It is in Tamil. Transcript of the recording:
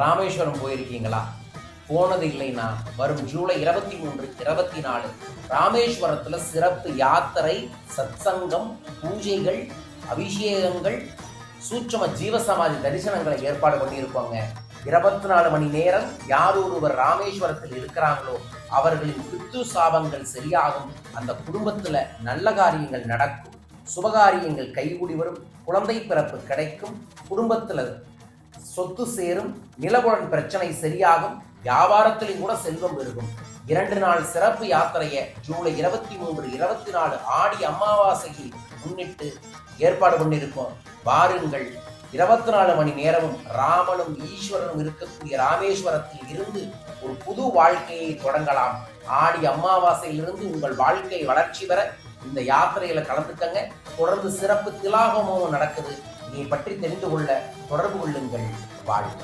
ராமேஸ்வரம் போயிருக்கீங்களா? போனது இல்லைன்னா வரும் ஜூலை 23, 24 ராமேஸ்வரத்துல சிறப்பு யாத்திரை, சத்சங்கம், பூஜைகள், அபிஷேகங்கள், சூட்சும ஜீவசமாதி தரிசனங்களை ஏற்பாடு பண்ணியிருப்பாங்க. 24 மணி நேரம் யார் ஒருவர் ராமேஸ்வரத்தில் இருக்கிறாங்களோ அவர்களின் பித்து சாபங்கள் சரியாகும். அந்த குடும்பத்துல நல்ல காரியங்கள் நடக்கும், சுபகாரியங்கள் கைகூடி வரும், குழந்தை பிறப்பு கிடைக்கும், குடும்பத்துல சொத்து சேரும், நிலவுடன் பிரச்சனை சரியாகும், வியாபாரத்திலும் கூட செல்வம் பெருகும். 2 நாள் சிறப்பு யாத்திரையை ஜூலை 23, 24 ஆடி அமாவாசையை முன்னிட்டு ஏற்பாடு பண்ணியிருக்கோம். வாருங்கள். 24 மணி நேரமும் ராமனும் ஈஸ்வரனும் இருக்கக்கூடிய ராமேஸ்வரத்தில் இருந்து ஒரு புது வாழ்க்கையை தொடங்கலாம். ஆடி அமாவாசையிலிருந்து உங்கள் வாழ்க்கை வளர்ச்சி பெற இந்த யாத்திரையில கலந்துக்கங்க. தொடர்ந்து சிறப்பு திலாகமும் நடக்குது. இதை பற்றி தெரிந்து கொள்ள தொடர்பு கொள்ளுங்கள். வாழ்க.